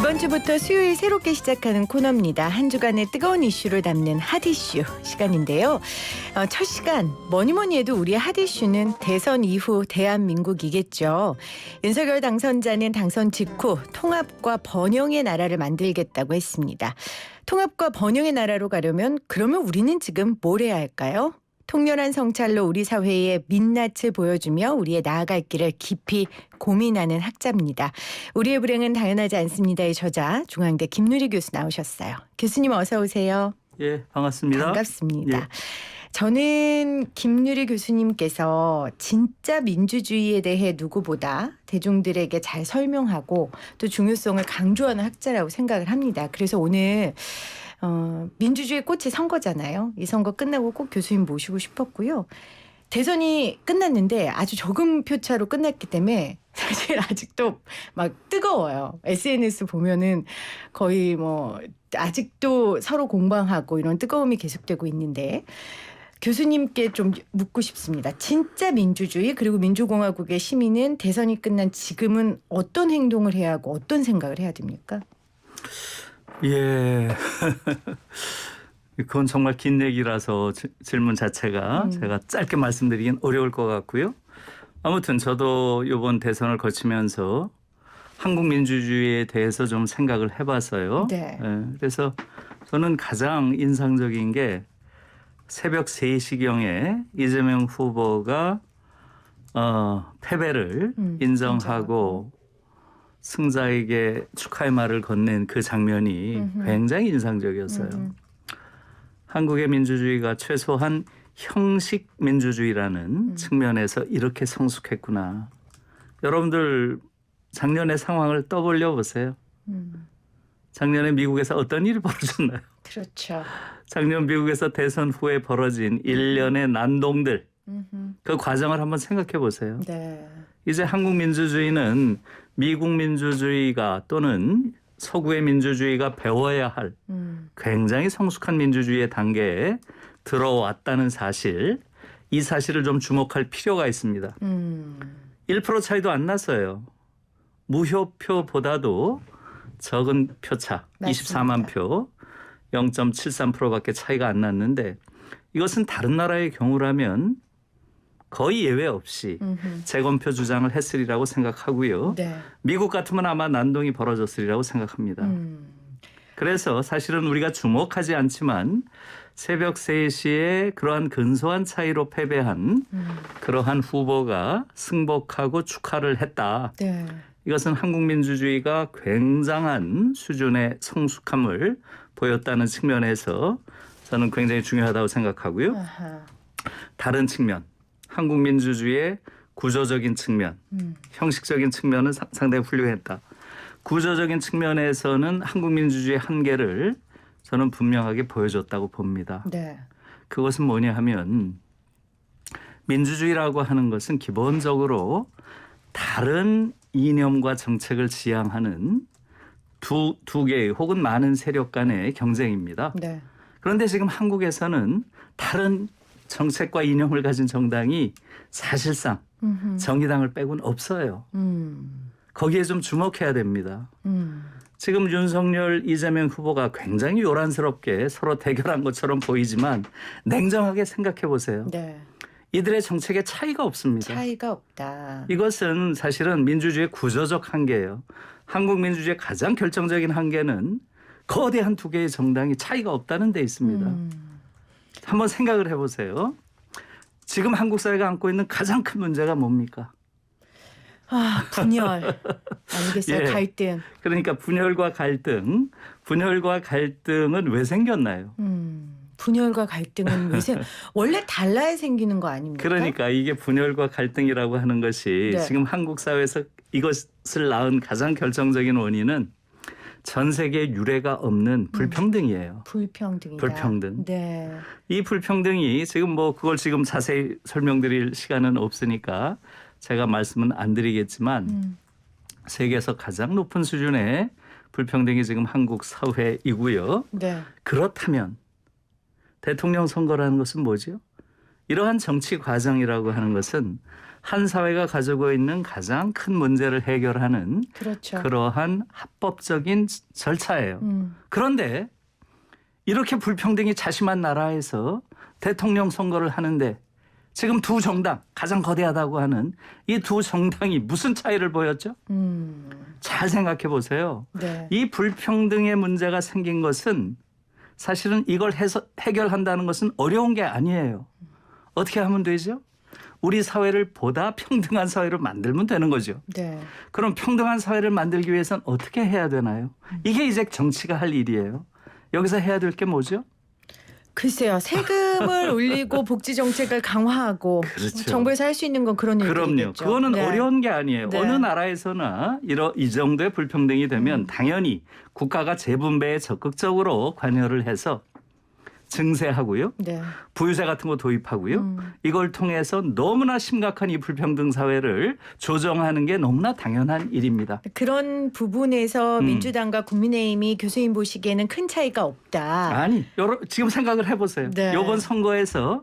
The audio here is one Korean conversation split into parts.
이번 주부터 수요일 새롭게 시작하는 코너입니다. 한 주간의 뜨거운 이슈를 담는 핫이슈 시간인데요. 첫 시간 뭐니뭐니 해도 우리의 핫이슈는 대선 이후 대한민국이겠죠. 윤석열 당선자는 당선 직후 통합과 번영의 나라를 만들겠다고 했습니다. 통합과 번영의 나라로 가려면 그러면 우리는 지금 뭘 해야 할까요? 통렬한 성찰로 우리 사회의 민낯을 보여주며 우리의 나아갈 길을 깊이 고민하는 학자입니다. 우리의 불행은 당연하지 않습니다의 저자 중앙대 김누리 교수 나오셨어요. 교수님 어서 오세요. 예, 반갑습니다. 반갑습니다. 예. 저는 김누리 교수님께서 진짜 민주주의에 대해 누구보다 대중들에게 잘 설명하고 또 중요성을 강조하는 학자라고 생각을 합니다. 그래서 오늘 민주주의 꽃이 선거잖아요. 이 선거 끝나고 꼭 교수님 모시고 싶었고요. 대선이 끝났는데 아주 적은 표차로 끝났기 때문에 사실 아직도 막 뜨거워요. SNS 보면은 거의 뭐 아직도 서로 공방하고 이런 뜨거움이 계속되고 있는데 교수님께 좀 묻고 싶습니다. 진짜 민주주의 그리고 민주공화국의 시민은 대선이 끝난 지금은 어떤 행동을 해야 하고 어떤 생각을 해야 됩니까? 예. 그건 정말 긴 얘기라서 질문 자체가 제가 짧게 말씀드리긴 어려울 것 같고요. 아무튼 저도 이번 대선을 거치면서 한국 민주주의에 대해서 좀 생각을 해봤어요. 네. 예, 그래서 저는 가장 인상적인 게 새벽 3시경에 이재명 후보가 패배를 인정하고 승자에게 축하의 말을 건넨 그 장면이 굉장히 인상적이었어요. 한국의 민주주의가 최소한 형식 민주주의라는 측면에서 이렇게 성숙했구나. 여러분들 작년의 상황을 떠올려 보세요. 작년에 미국에서 어떤 일이 벌어졌나요? 그렇죠. 작년 미국에서 대선 후에 벌어진 일련의 난동들. 그 과정을 한번 생각해 보세요. 네. 이제 한국 민주주의는 미국 민주주의가 또는 서구의 민주주의가 배워야 할 굉장히 성숙한 민주주의의 단계에 들어왔다는 사실, 이 사실을 좀 주목할 필요가 있습니다. 1% 차이도 안 났어요. 무효표보다도 적은 표차, 맞습니다. 24만 표, 0.73%밖에 차이가 안 났는데 이것은 다른 나라의 경우라면 거의 예외 없이 재검표 주장을 했으리라고 생각하고요. 네. 미국 같으면 아마 난동이 벌어졌으리라고 생각합니다. 그래서 사실은 우리가 주목하지 않지만 새벽 3시에 그러한 근소한 차이로 패배한 그러한 후보가 승복하고 축하를 했다. 네. 이것은 한국 민주주의가 굉장한 수준의 성숙함을 보였다는 측면에서 저는 굉장히 중요하다고 생각하고요. 아하. 다른 측면, 한국 민주주의의 구조적인 측면, 형식적인 측면은 상당히 훌륭했다. 구조적인 측면에서는 한국 민주주의의 한계를 저는 분명하게 보여줬다고 봅니다. 네. 그것은 뭐냐 하면 민주주의라고 하는 것은 기본적으로 다른 이념과 정책을 지향하는 두 개의 혹은 많은 세력 간의 경쟁입니다. 네. 그런데 지금 한국에서는 다른 정책과 이념을 가진 정당이 사실상 정의당을 빼고는 없어요. 거기에 좀 주목해야 됩니다. 지금 윤석열, 이재명 후보가 굉장히 요란스럽게 서로 대결한 것처럼 보이지만 냉정하게 생각해 보세요. 네. 이들의 정책에 차이가 없습니다. 차이가 없다. 이것은 사실은 민주주의의 구조적 한계예요. 한국 민주주의의 가장 결정적인 한계는 거대한 두 개의 정당이 차이가 없다는 데 있습니다. 한번 생각을 해보세요. 지금 한국 사회가 안고 있는 가장 큰 문제가 뭡니까? 분열. 아니겠어요? 예. 갈등. 그러니까 분열과 갈등은 왜 생겼나요? 분열과 갈등은 원래 달라야 생기는 거 아닙니까? 그러니까 이게 분열과 갈등이라고 하는 것이 네. 지금 한국 사회에서 이것을 낳은 가장 결정적인 원인은 전 세계에 유례가 없는 불평등이에요. 불평등이다. 불평등. 네. 이 불평등이 지금 뭐 그걸 지금 자세히 설명드릴 시간은 없으니까 제가 말씀은 안 드리겠지만 세계에서 가장 높은 수준의 불평등이 지금 한국 사회이고요. 네. 그렇다면 대통령 선거라는 것은 뭐죠? 이러한 정치 과정이라고 하는 것은 한 사회가 가지고 있는 가장 큰 문제를 해결하는 그렇죠. 그러한 합법적인 절차예요. 그런데 이렇게 불평등이 자심한 나라에서 대통령 선거를 하는데 지금 두 정당, 가장 거대하다고 하는 이 두 정당이 무슨 차이를 보였죠? 잘 생각해 보세요. 네. 이 불평등의 문제가 생긴 것은 사실은 이걸 해결한다는 것은 어려운 게 아니에요. 어떻게 하면 되죠? 우리 사회를 보다 평등한 사회로 만들면 되는 거죠. 네. 그럼 평등한 사회를 만들기 위해서는 어떻게 해야 되나요? 이게 이제 정치가 할 일이에요. 여기서 해야 될 게 뭐죠? 글쎄요. 세금을 올리고 복지 정책을 강화하고 그렇죠. 정부에서 할 수 있는 건 그런 그럼요. 일들이겠죠. 그거는 네. 어려운 게 아니에요. 네. 어느 나라에서나 이 정도의 불평등이 되면 당연히 국가가 재분배에 적극적으로 관여를 해서 증세하고요. 네. 부유세 같은 거 도입하고요. 이걸 통해서 너무나 심각한 이 불평등 사회를 조정하는 게 너무나 당연한 일입니다. 그런 부분에서 민주당과 국민의힘이 교수님 보시기에는 큰 차이가 없다. 아니, 지금 생각을 해보세요. 네. 이번 선거에서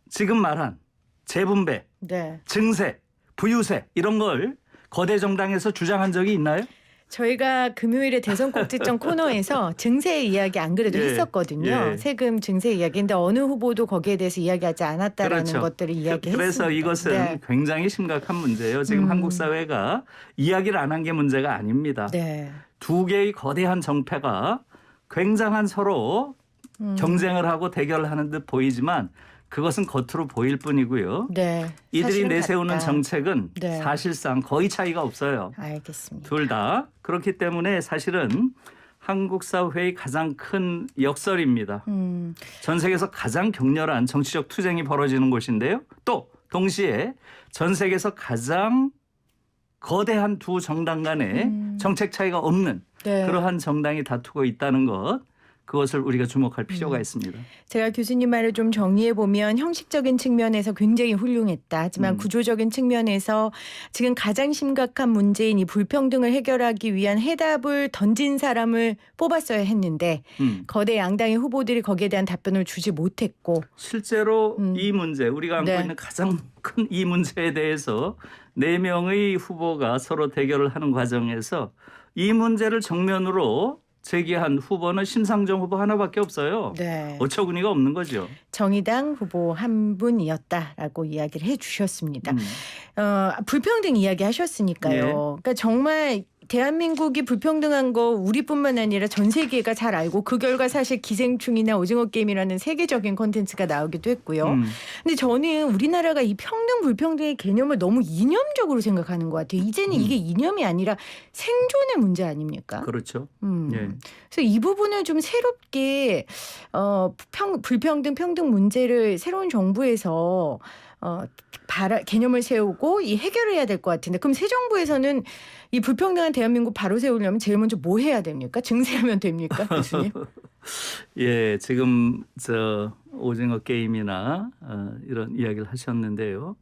지금 말한 재분배, 네. 증세, 부유세 이런 걸 거대 정당에서 주장한 적이 있나요? 저희가 금요일에 대선 꼭지점 코너에서 증세 이야기 안 그래도 예, 했었거든요. 예. 세금 증세 이야기인데 어느 후보도 거기에 대해서 이야기하지 않았다라는 그렇죠. 것들을 이야기했습니다. 그래서 이것은 네. 굉장히 심각한 문제예요. 지금 한국 사회가 이야기를 안 한 게 문제가 아닙니다. 네. 두 개의 거대한 정패가 굉장한 서로 경쟁을 하고 대결을 하는 듯 보이지만 그것은 겉으로 보일 뿐이고요. 네. 이들이 사실은 내세우는 같다. 정책은 네. 사실상 거의 차이가 없어요. 알겠습니다. 둘 다. 그렇기 때문에 사실은 한국 사회의 가장 큰 역설입니다. 전 세계에서 가장 격렬한 정치적 투쟁이 벌어지는 곳인데요. 또 동시에 전 세계에서 가장 거대한 두 정당 간의 정책 차이가 없는 네. 그러한 정당이 다투고 있다는 것. 그것을 우리가 주목할 필요가 있습니다. 제가 교수님 말을 좀 정리해 보면 형식적인 측면에서 굉장히 훌륭했다. 하지만 구조적인 측면에서 지금 가장 심각한 문제인 이 불평등을 해결하기 위한 해답을 던진 사람을 뽑았어야 했는데 거대 양당의 후보들이 거기에 대한 답변을 주지 못했고 실제로 이 문제 우리가 안고 네. 있는 가장 큰 이 문제에 대해서 4명의 후보가 서로 대결을 하는 과정에서 이 문제를 정면으로 제기한 후보는 심상정 후보 하나밖에 없어요. 네. 어처구니가 없는 거죠. 정의당 후보 한 분이었다라고 이야기를 해주셨습니다. 불평등 이야기 하셨으니까요. 네. 그러니까 정말 대한민국이 불평등한 거 우리뿐만 아니라 전 세계가 잘 알고 그 결과 사실 기생충이나 오징어 게임이라는 세계적인 콘텐츠가 나오기도 했고요. 근데 저는 우리나라가 이 평등 불평등의 개념을 너무 이념적으로 생각하는 것 같아요. 이제는 이게 이념이 아니라 생존의 문제 아닙니까? 그렇죠. 예. 그래서 이 부분을 좀 새롭게 불평등 평등 문제를 새로운 정부에서 개념을 세우고 이 해결을 해야 될 것 같은데 그럼 새 정부에서는 이 불평등한 대한민국 바로 세우려면 제일 먼저 뭐 해야 됩니까? 증세하면 됩니까, 교수님? 예, 지금 오징어 게임이나 이런 이야기를 하셨는데요.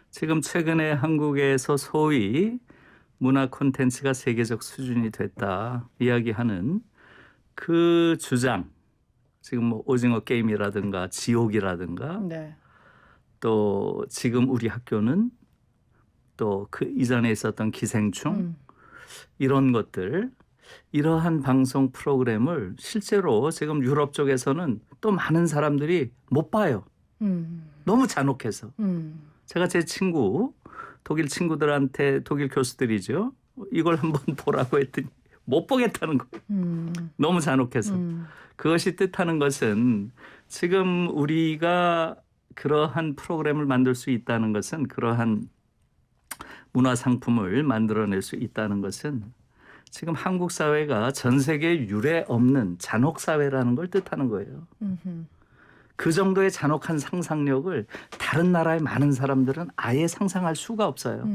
지금 최근에 한국에서 소위 문화 콘텐츠가 세계적 수준이 됐다 이야기하는 그 주장, 지금 뭐 오징어 게임이라든가 지옥이라든가 네. 또 지금 우리 학교는 또 그 이전에 있었던 기생충 이런 것들 이러한 방송 프로그램을 실제로 지금 유럽 쪽에서는 또 많은 사람들이 못 봐요. 너무 잔혹해서. 제가 제 독일 친구들한테 독일 교수들이죠. 이걸 한번 보라고 했더니 못 보겠다는 거예요. 너무 잔혹해서. 그것이 뜻하는 것은 지금 우리가 그러한 프로그램을 만들 수 있다는 것은 그러한 문화 상품을 만들어낼 수 있다는 것은 지금 한국 사회가 전 세계에 유례 없는 잔혹 사회라는 걸 뜻하는 거예요. 그 정도의 잔혹한 상상력을 다른 나라의 많은 사람들은 아예 상상할 수가 없어요.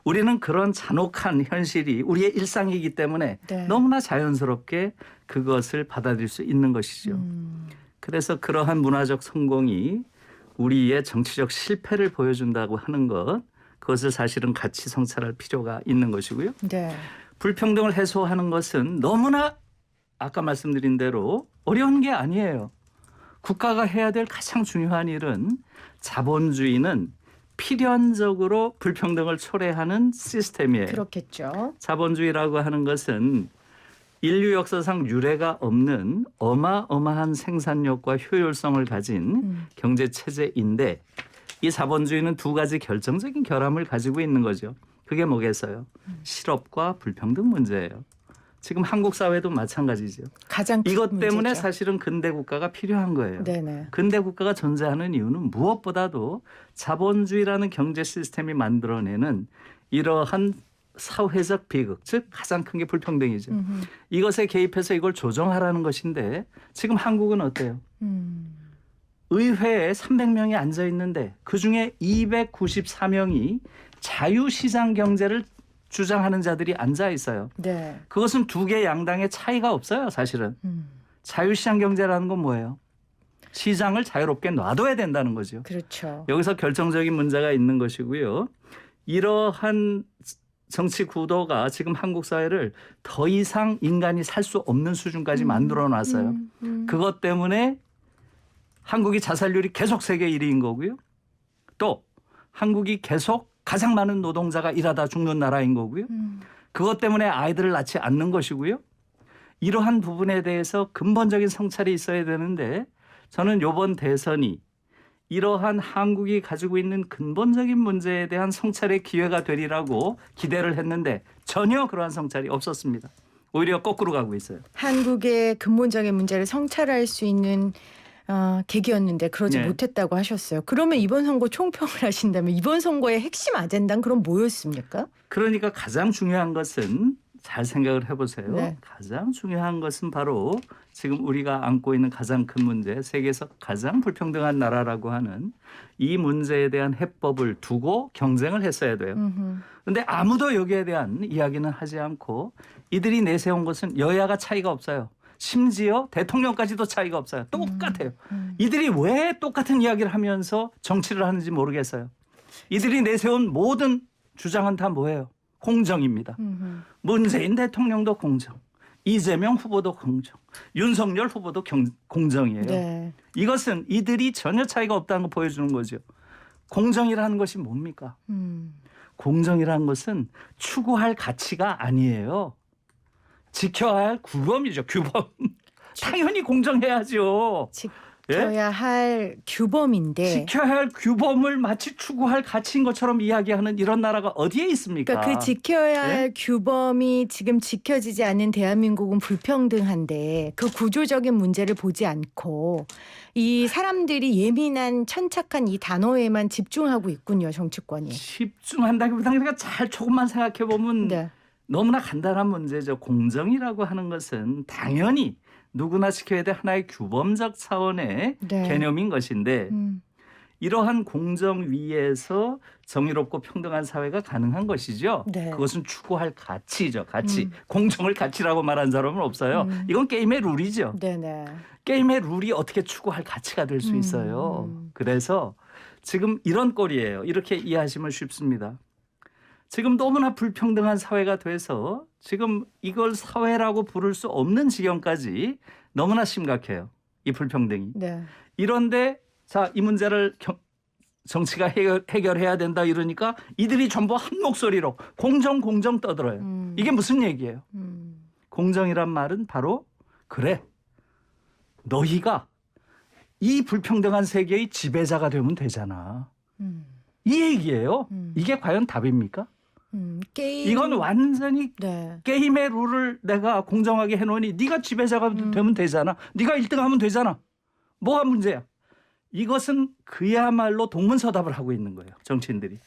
우리는 그런 잔혹한 현실이 우리의 일상이기 때문에 네. 너무나 자연스럽게 그것을 받아들일 수 있는 것이죠. 그래서 그러한 문화적 성공이 우리의 정치적 실패를 보여준다고 하는 것, 그것을 사실은 같이 성찰할 필요가 있는 것이고요. 네. 불평등을 해소하는 것은 너무나 아까 말씀드린 대로 어려운 게 아니에요. 국가가 해야 될 가장 중요한 일은 자본주의는 필연적으로 불평등을 초래하는 시스템이에요. 그렇겠죠. 자본주의라고 하는 것은 인류 역사상 유례가 없는 어마어마한 생산력과 효율성을 가진 경제 체제인데 이 자본주의는 두 가지 결정적인 결함을 가지고 있는 거죠. 그게 뭐겠어요? 실업과 불평등 문제예요. 지금 한국 사회도 마찬가지죠. 가장 큰 이것 때문에 문제죠. 사실은 근대 국가가 필요한 거예요. 네네. 근대 국가가 존재하는 이유는 무엇보다도 자본주의라는 경제 시스템이 만들어내는 이러한 사회적 비극, 즉 가장 큰 게 불평등이죠. 이것에 개입해서 이걸 조정하라는 것인데 지금 한국은 어때요? 의회에 300명이 앉아 있는데 그중에 294명이 자유시장 경제를 주장하는 자들이 앉아 있어요. 네. 그것은 두 개 양당의 차이가 없어요, 사실은. 자유시장 경제라는 건 뭐예요? 시장을 자유롭게 놔둬야 된다는 거죠. 그렇죠. 여기서 결정적인 문제가 있는 것이고요. 이러한 정치 구도가 지금 한국 사회를 더 이상 인간이 살 수 없는 수준까지 만들어 놨어요. 그것 때문에 한국이 자살률이 계속 세계 1위인 거고요. 또 한국이 계속 가장 많은 노동자가 일하다 죽는 나라인 거고요. 그것 때문에 아이들을 낳지 않는 것이고요. 이러한 부분에 대해서 근본적인 성찰이 있어야 되는데 저는 이번 대선이 이러한 한국이 가지고 있는 근본적인 문제에 대한 성찰의 기회가 되리라고 기대를 했는데 전혀 그러한 성찰이 없었습니다. 오히려 거꾸로 가고 있어요. 한국의 근본적인 문제를 성찰할 수 있는 계기였는데 그러지 네. 못했다고 하셨어요. 그러면 이번 선거 총평을 하신다면 이번 선거의 핵심 아젠다는 그럼 뭐였습니까? 그러니까 가장 중요한 것은 잘 생각을 해보세요. 네. 가장 중요한 것은 바로 지금 우리가 안고 있는 가장 큰 문제, 세계에서 가장 불평등한 나라라고 하는 이 문제에 대한 해법을 두고 경쟁을 했어야 돼요. 그런데 아무도 여기에 대한 이야기는 하지 않고 이들이 내세운 것은 여야가 차이가 없어요. 심지어 대통령까지도 차이가 없어요. 똑같아요. 이들이 왜 똑같은 이야기를 하면서 정치를 하는지 모르겠어요. 이들이 내세운 모든 주장은 다 뭐예요? 공정입니다. 문재인 대통령도 공정, 이재명 후보도 공정, 윤석열 후보도 공정이에요. 네. 이것은 이들이 전혀 차이가 없다는 걸 보여주는 거죠. 공정이라는 것이 뭡니까? 공정이라는 것은 추구할 가치가 아니에요. 지켜야 할 규범이죠. 규범. 당연히 공정해야죠. 지켜야 할 규범인데. 지켜야 할 규범을 마치 추구할 가치인 것처럼 이야기하는 이런 나라가 어디에 있습니까? 그러니까 그 지켜야 할 규범이 지금 지켜지지 않는 대한민국은 불평등한데 그 구조적인 문제를 보지 않고 이 사람들이 예민한 천착한 이 단어에만 집중하고 있군요. 정치권이. 집중한다기보다 그러니까 잘 조금만 생각해 보면 네. 너무나 간단한 문제죠. 공정이라고 하는 것은 당연히 누구나 지켜야 될 하나의 규범적 차원의 네. 개념인 것인데 이러한 공정 위에서 정의롭고 평등한 사회가 가능한 것이죠. 네. 그것은 추구할 가치죠. 가치. 공정을 가치라고 말한 사람은 없어요. 이건 게임의 룰이죠. 네네. 게임의 룰이 어떻게 추구할 가치가 될 수 있어요. 그래서 지금 이런 꼴이에요. 이렇게 이해하시면 쉽습니다. 지금 너무나 불평등한 사회가 돼서 지금 이걸 사회라고 부를 수 없는 지경까지 너무나 심각해요. 이 불평등이. 네. 이런데 자, 이 문제를 정치가 해결해야 된다 이러니까 이들이 전부 한 목소리로 공정 떠들어요. 이게 무슨 얘기예요? 공정이란 말은 바로 그래. 너희가 이 불평등한 세계의 지배자가 되면 되잖아. 이 얘기예요. 이게 과연 답입니까? 게임. 이건 완전히 네. 게임의 룰을 내가 공정하게 해놓으니 네가 지배자가 되면 되잖아. 네가 1등하면 되잖아. 뭐가 문제야? 이것은 그야말로 동문서답을 하고 있는 거예요. 정치인들이.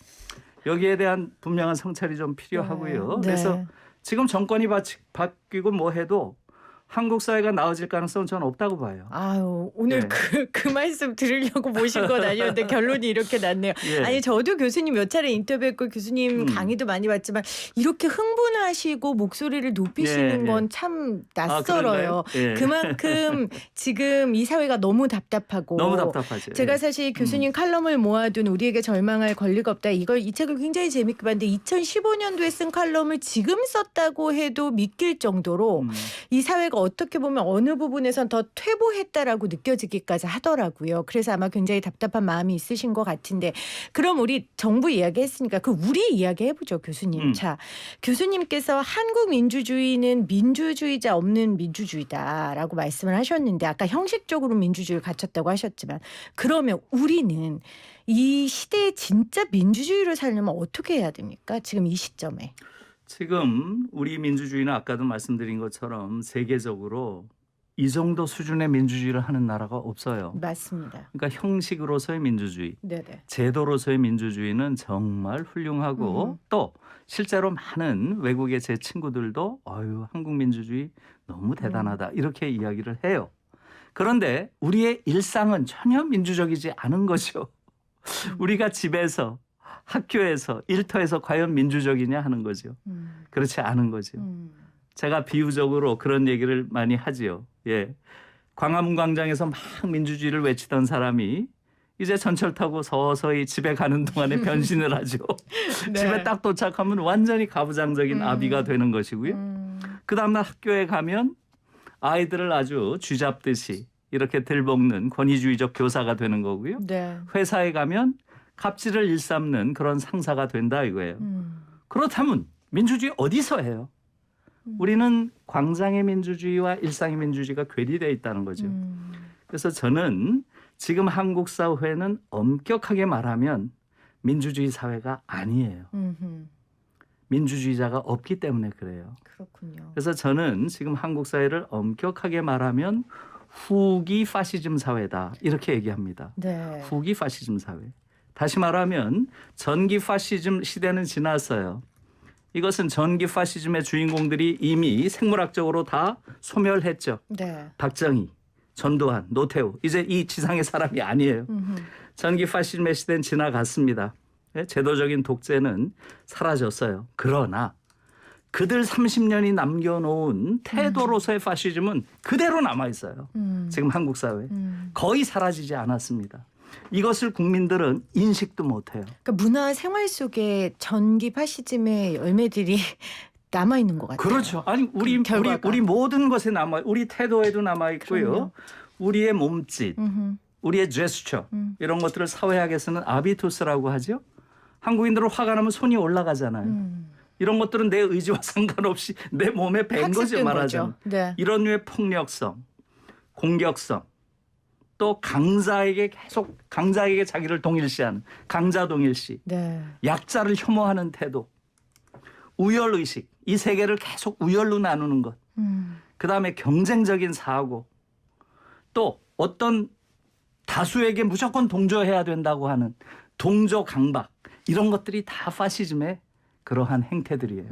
여기에 대한 분명한 성찰이 좀 필요하고요. 네. 그래서 지금 정권이 바뀌고 뭐 해도 한국 사회가 나아질 가능성은 저는 없다고 봐요. 아유, 오늘 네. 그 말씀 들으려고 모신 건 아니었는데 결론이 이렇게 났네요. 예. 아니 저도 교수님 몇 차례 인터뷰했고 교수님 강의도 많이 봤지만 이렇게 흥분하시고 목소리를 높이시는 예, 예. 건 참 아, 낯설어요. 그런가요? 예. 그만큼 지금 이 사회가 너무 답답하고 너무 답답하죠. 제가 사실 교수님 칼럼을 모아둔 우리에게 절망할 권리가 없다. 이 책을 굉장히 재밌게 봤는데 2015년도에 쓴 칼럼을 지금 썼다고 해도 믿길 정도로 이 사회가 민주주의가 어떻게 보면 어느 부분에선 더 퇴보했다라고 느껴지기까지 하더라고요. 그래서 아마 굉장히 답답한 마음이 있으신 것 같은데 그럼 우리 정부 이야기했으니까 그 우리 이야기 해보죠, 교수님. 자, 교수님께서 한국 민주주의는 민주주의자 없는 민주주의다라고 말씀을 하셨는데 아까 형식적으로 민주주의를 갖췄다고 하셨지만 그러면 우리는 이 시대에 진짜 민주주의를 살려면 어떻게 해야 됩니까? 지금 이 시점에. 지금 우리 민주주의는 아까도 말씀드린 것처럼 세계적으로 이 정도 수준의 민주주의를 하는 나라가 없어요. 맞습니다. 그러니까 형식으로서의 민주주의, 네네. 제도로서의 민주주의는 정말 훌륭하고 또 실제로 많은 외국의 제 친구들도 한국 민주주의 너무 대단하다 이렇게 이야기를 해요. 그런데 우리의 일상은 전혀 민주적이지 않은 거죠. 우리가 집에서 학교에서 일터에서 과연 민주적이냐 하는 거죠. 그렇지 않은 거죠. 제가 비유적으로 그런 얘기를 많이 하지요. 예. 광화문 광장에서 막 민주주의를 외치던 사람이 이제 전철 타고 서서히 집에 가는 동안에 변신을 하죠. 네. 집에 딱 도착하면 완전히 가부장적인 아비가 되는 것이고요. 그 다음날 학교에 가면 아이들을 아주 쥐잡듯이 이렇게 들볶는 권위주의적 교사가 되는 거고요. 네. 회사에 가면 갑질을 일삼는 그런 상사가 된다 이거예요. 그렇다면 민주주의 어디서 해요? 우리는 광장의 민주주의와 일상의 민주주의가 괴리되어 있다는 거죠. 그래서 저는 지금 한국 사회는 엄격하게 말하면 민주주의 사회가 아니에요. 민주주의자가 없기 때문에 그래요. 그렇군요. 그래서 저는 지금 한국 사회를 엄격하게 말하면 후기 파시즘 사회다 이렇게 얘기합니다. 네. 후기 파시즘 사회. 다시 말하면 전기 파시즘 시대는 지났어요. 이것은 전기 파시즘의 주인공들이 이미 생물학적으로 다 소멸했죠. 네. 박정희, 전두환, 노태우. 이제 이 지상의 사람이 아니에요. 전기 파시즘의 시대는 지나갔습니다. 제도적인 독재는 사라졌어요. 그러나 그들 30년이 남겨놓은 태도로서의 파시즘은 그대로 남아있어요. 지금 한국 사회. 거의 사라지지 않았습니다. 이것을 국민들은 인식도 못해요. 그러니까 문화 생활 속에 전기 파시즘의 열매들이 남아 있는 것 같아요. 그렇죠. 아니 우리 모든 것에 남아, 우리 태도에도 남아 있고요. 그럼요. 우리의 몸짓, 우리의 제스처 이런 것들을 사회학에서는 아비투스라고 하죠. 한국인들은 화가 나면 손이 올라가잖아요. 이런 것들은 내 의지와 상관없이 내 몸에 밴 거지 말하자면. 네. 이런 류의 폭력성, 공격성, 또 강자에게 자기를 동일시하는 강자 동일시, 네. 약자를 혐오하는 태도, 우열의식, 이 세 개를 계속 우열로 나누는 것. 그다음에 경쟁적인 사고, 또 어떤 다수에게 무조건 동조해야 된다고 하는 동조 강박, 이런 것들이 다 파시즘의 그러한 행태들이에요.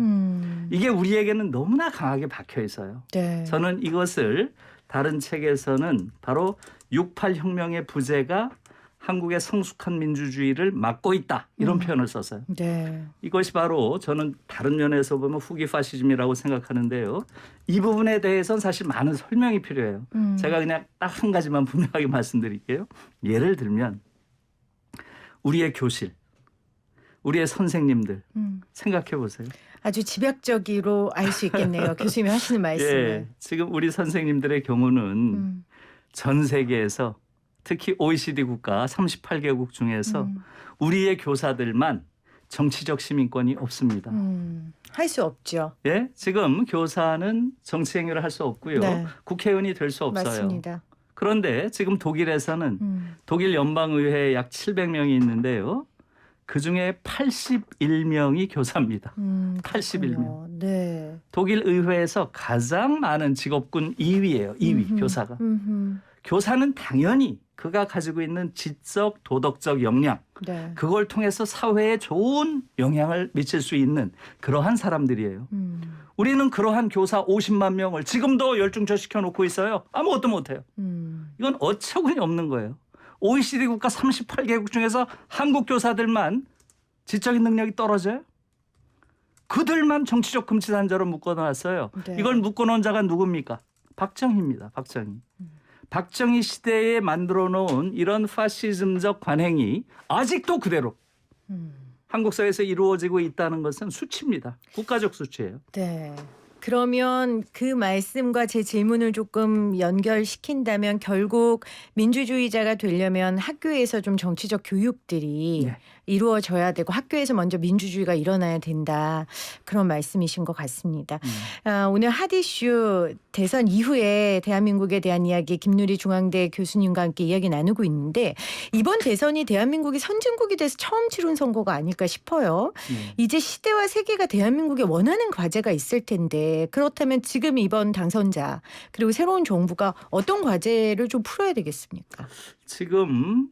이게 우리에게는 너무나 강하게 박혀 있어요. 네. 저는 이것을 다른 책에서는 바로 6.8 혁명의 부재가 한국의 성숙한 민주주의를 막고 있다 이런 표현을 썼어요. 네. 이것이 바로 저는 다른 면에서 보면 후기 파시즘이라고 생각하는데요. 이 부분에 대해서는 사실 많은 설명이 필요해요. 제가 그냥 딱 한 가지만 분명하게 말씀드릴게요. 예를 들면 우리의 교실, 우리의 선생님들 생각해 보세요. 아주 집약적으로 알 수 있겠네요. 교수님이 하시는 말씀을. 예, 지금 우리 선생님들의 경우는 전 세계에서 특히 OECD 국가 38개국 중에서 우리의 교사들만 정치적 시민권이 없습니다. 할 수 없죠. 예, 지금 교사는 정치 행위를 할 수 없고요. 네. 국회의원이 될 수 없어요. 맞습니다. 그런데 지금 독일에서는 독일 연방의회에 약 700명이 있는데요. 그중에 81명이 교사입니다. 81명. 네. 독일 의회에서 가장 많은 직업군 2위예요. 2위 교사가. 교사는 당연히 그가 가지고 있는 지적 도덕적 역량, 네. 그걸 통해서 사회에 좋은 영향을 미칠 수 있는 그러한 사람들이에요. 우리는 그러한 교사 50만 명을 지금도 열중처 시켜놓고 있어요. 아무것도 못해요. 이건 어처구니 없는 거예요. OECD 국가 38개국 중에서 한국 교사들만 지적인 능력이 떨어져요? 그들만 정치적 금치단자로 묶어놨어요. 네. 이걸 묶어놓은 자가 누굽니까? 박정희입니다. 박정희. 박정희 시대에 만들어 놓은 이런 파시즘적 관행이 아직도 그대로 한국 사회에서 이루어지고 있다는 것은 수치입니다. 국가적 수치예요. 네. 그러면 그 말씀과 제 질문을 조금 연결시킨다면 결국 민주주의자가 되려면 학교에서 좀 정치적 교육들이 네. 이루어져야 되고 학교에서 먼저 민주주의가 일어나야 된다. 그런 말씀이신 것 같습니다. 오늘 핫이슈 대선 이후에 대한민국에 대한 이야기 김누리 중앙대 교수님과 함께 이야기 나누고 있는데 이번 대선이 대한민국이 선진국이 돼서 처음 치른 선거가 아닐까 싶어요. 이제 시대와 세계가 대한민국에 원하는 과제가 있을 텐데 그렇다면 지금 이번 당선자 그리고 새로운 정부가 어떤 과제를 좀 풀어야 되겠습니까? 지금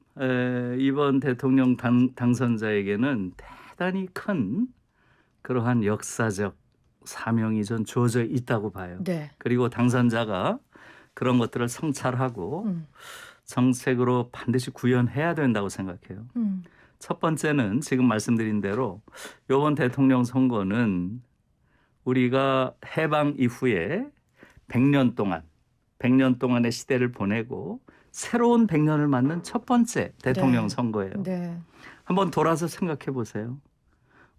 이번 대통령 당선자에게는 대단히 큰 그러한 역사적 사명이 전 주어져 있다고 봐요. 네. 그리고 당선자가 그런 것들을 성찰하고 정책으로 반드시 구현해야 된다고 생각해요. 첫 번째는 지금 말씀드린 대로 이번 대통령 선거는 우리가 해방 이후에 100년 동안의 시대를 보내고 새로운 100년을 맞는 첫 번째 대통령 네. 선거예요. 네. 한번 돌아서 생각해 보세요.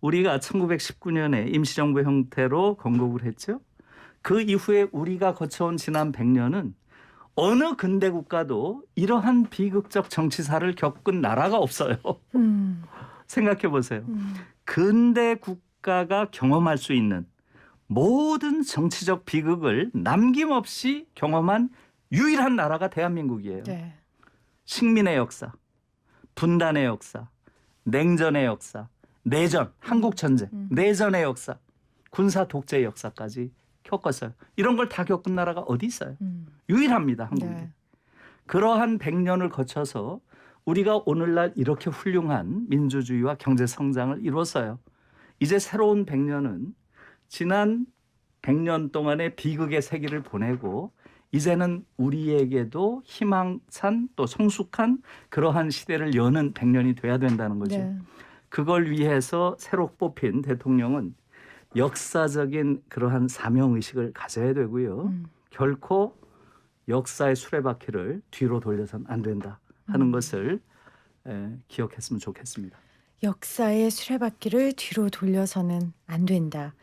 우리가 1919년에 임시정부 형태로 건국을 했죠. 그 이후에 우리가 거쳐온 지난 100년은 어느 근대 국가도 이러한 비극적 정치사를 겪은 나라가 없어요. 생각해 보세요. 근대 국가가 경험할 수 있는 모든 정치적 비극을 남김없이 경험한 유일한 나라가 대한민국이에요. 네. 식민의 역사, 분단의 역사, 냉전의 역사, 내전, 한국전쟁, 내전의 역사, 군사 독재의 역사까지 겪었어요. 이런 걸 다 겪은 나라가 어디 있어요? 유일합니다, 한국이. 네. 그러한 100년을 거쳐서 우리가 오늘날 이렇게 훌륭한 민주주의와 경제 성장을 이뤘어요. 이제 새로운 100년은 지난 100년 동안의 비극의 세기를 보내고 이제는 우리에게도 희망찬 또 성숙한 그러한 시대를 여는 100년이 돼야 된다는 거죠. 네. 그걸 위해서 새로 뽑힌 대통령은 역사적인 그러한 사명의식을 가져야 되고요. 결코 역사의 수레바퀴를 뒤로 돌려서는 안 된다 하는 것을 기억했으면 좋겠습니다. 역사의 수레바퀴를 뒤로 돌려서는 안 된다.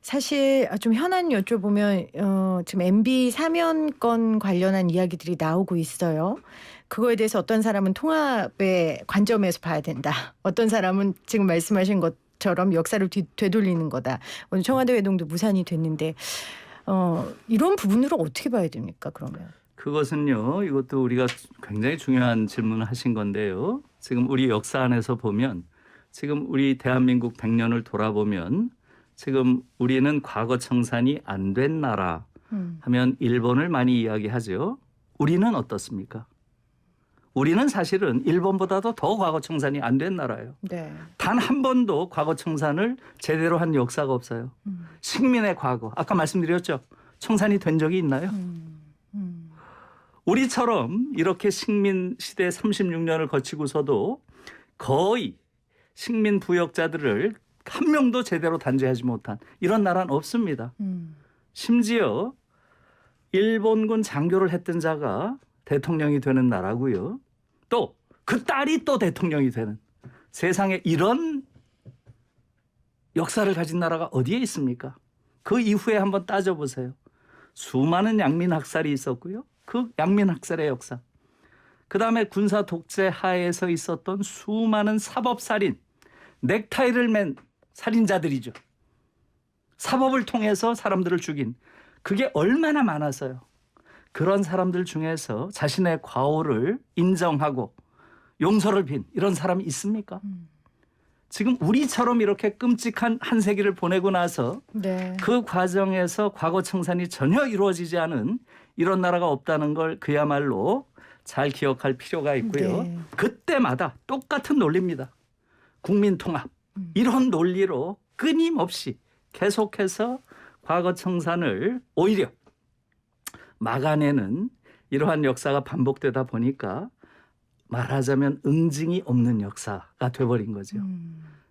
사실 좀 현안 여쭤보면 지금 MB 사면권 관련한 이야기들이 나오고 있어요. 그거에 대해서 어떤 사람은 통합의 관점에서 봐야 된다. 어떤 사람은 지금 말씀하신 것처럼 역사를 되돌리는 거다. 오늘 청와대 회동도 무산이 됐는데 이런 부분으로 어떻게 봐야 됩니까? 그러면. 그것은요. 이것도 우리가 굉장히 중요한 질문을 하신 건데요. 지금 우리 역사 안에서 보면 지금 우리 대한민국 100년을 돌아보면 지금 우리는 과거 청산이 안 된 나라 하면 일본을 많이 이야기하죠. 우리는 어떻습니까? 우리는 사실은 일본보다도 더 과거 청산이 안 된 나라예요. 네. 단 한 번도 과거 청산을 제대로 한 역사가 없어요. 식민의 과거. 아까 말씀드렸죠. 청산이 된 적이 있나요? 우리처럼 이렇게 식민 시대 36년을 거치고서도 거의 식민 부역자들을 한 명도 제대로 단죄하지 못한 이런 나라는 없습니다. 심지어 일본군 장교를 했던 자가 대통령이 되는 나라고요. 또 그 딸이 또 대통령이 되는 세상에 이런 역사를 가진 나라가 어디에 있습니까? 그 이후에 한번 따져보세요. 수많은 양민학살이 있었고요. 그 양민학살의 역사. 그다음에 군사 독재 하에서 있었던 수많은 사법살인, 넥타이를 맨 살인자들이죠. 사법을 통해서 사람들을 죽인 그게 얼마나 많았어요. 그런 사람들 중에서 자신의 과오를 인정하고 용서를 빈 이런 사람이 있습니까? 지금 우리처럼 이렇게 끔찍한 한 세기를 보내고 나서 네. 그 과정에서 과거 청산이 전혀 이루어지지 않은 이런 나라가 없다는 걸 그야말로 잘 기억할 필요가 있고요. 네. 그때마다 똑같은 논리입니다. 국민통합 이런 논리로 끊임없이 계속해서 과거 청산을 오히려 막아내는 이러한 역사가 반복되다 보니까 말하자면 응징이 없는 역사가 돼버린 거죠.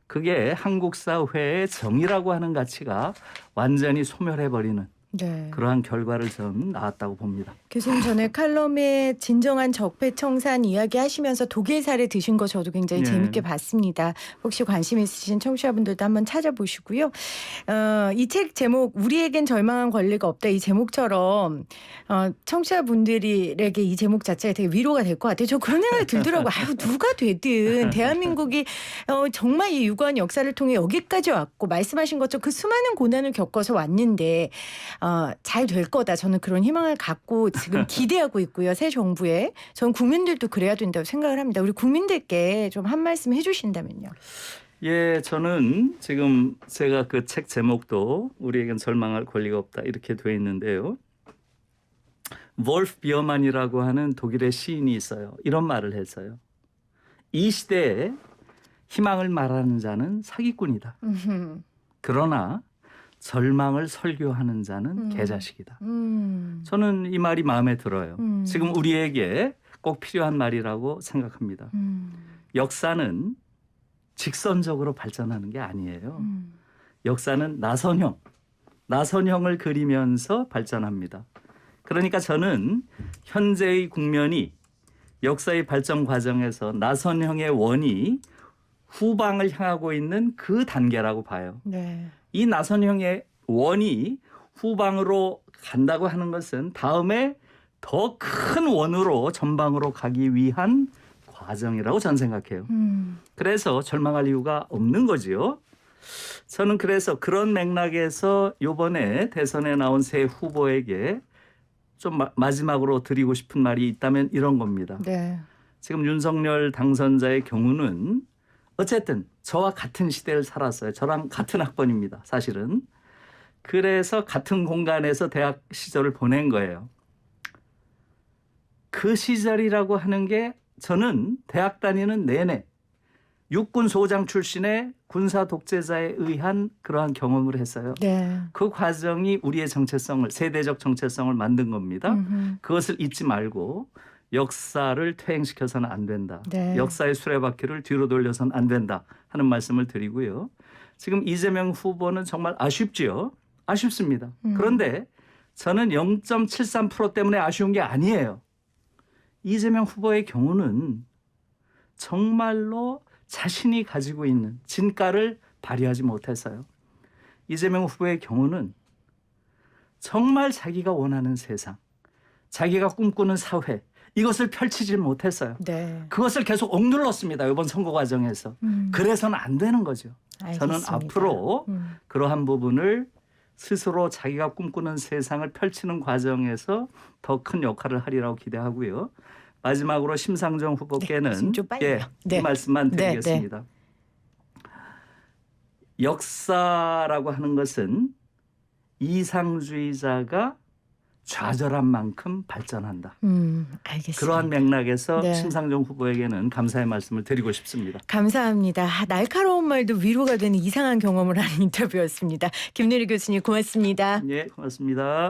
그게 한국 사회의 정의라고 하는 가치가 완전히 소멸해버리는 네. 그러한 결과를 좀 나왔다고 봅니다. 교수님 전에 칼럼에 진정한 적폐청산 이야기하시면서 독일 사례 드신 거 저도 굉장히 네. 재밌게 봤습니다. 혹시 관심 있으신 청취자분들도 한번 찾아보시고요. 이 책 제목 우리에겐 절망한 권리가 없다 이 제목처럼 청취자분들에게 이 제목 자체가 되게 위로가 될 것 같아요. 저 그런 생각이 들더라고요. 아유 누가 되든 대한민국이 정말 이 유구한 역사를 통해 여기까지 왔고 말씀하신 것처럼 그 수많은 고난을 겪어서 왔는데 잘 될 거다. 저는 그런 희망을 갖고 지금 기대하고 있고요. 새 정부에. 전 국민들도 그래야 된다고 생각을 합니다. 우리 국민들께 좀 한 말씀 해주신다면요. 예, 저는 지금 제가 그 책 제목도 우리에겐 절망할 권리가 없다 이렇게 돼 있는데요. 월프 비어만이라고 하는 독일의 시인이 있어요. 이런 말을 했어요. 이 시대에 희망을 말하는 자는 사기꾼이다. 그러나 절망을 설교하는 자는 개자식이다. 저는 이 말이 마음에 들어요. 지금 우리에게 꼭 필요한 말이라고 생각합니다. 역사는 직선적으로 발전하는 게 아니에요. 역사는 나선형을 그리면서 발전합니다. 그러니까 저는 현재의 국면이 역사의 발전 과정에서 나선형의 원이 후방을 향하고 있는 그 단계라고 봐요. 네. 이 나선형의 원이 후방으로 간다고 하는 것은 다음에 더 큰 원으로 전방으로 가기 위한 과정이라고 저는 생각해요. 그래서 절망할 이유가 없는 거지요. 저는 그래서 그런 맥락에서 이번에 대선에 나온 새 후보에게 좀 마지막으로 드리고 싶은 말이 있다면 이런 겁니다. 네. 지금 윤석열 당선자의 경우는 어쨌든 저와 같은 시대를 살았어요. 저랑 같은 학번입니다. 사실은. 그래서 같은 공간에서 대학 시절을 보낸 거예요. 그 시절이라고 하는 게 저는 대학 다니는 내내 육군 소장 출신의 군사 독재자에 의한 그러한 경험을 했어요. 네. 그 과정이 우리의 정체성을 세대적 정체성을 만든 겁니다. 그것을 잊지 말고 역사를 퇴행시켜서는 안 된다. 네. 역사의 수레바퀴를 뒤로 돌려서는 안 된다 하는 말씀을 드리고요. 지금 이재명 후보는 정말 아쉽지요. 아쉽습니다. 그런데 저는 0.73% 때문에 아쉬운 게 아니에요. 이재명 후보의 경우는 정말로 자신이 가지고 있는 진가를 발휘하지 못했어요. 이재명 후보의 경우는 정말 자기가 원하는 세상, 자기가 꿈꾸는 사회 이것을 펼치지 못했어요. 네. 그것을 계속 억눌렀습니다. 이번 선거 과정에서. 그래서는 안 되는 거죠. 저는 알겠습니다. 앞으로 그러한 부분을 스스로 자기가 꿈꾸는 세상을 펼치는 과정에서 더 큰 역할을 하리라고 기대하고요. 마지막으로 심상정 후보께는 좀 빨리요. 네. 이 말씀만 네, 드리겠습니다. 역사라고 하는 것은 이상주의자가 좌절한 만큼 발전한다. 알겠습니다. 그러한 맥락에서 네. 심상정 후보에게는 감사의 말씀을 드리고 싶습니다. 감사합니다. 날카로운 말도 위로가 되는 이상한 경험을 하는 인터뷰였습니다. 김누리 교수님 고맙습니다. 예, 고맙습니다.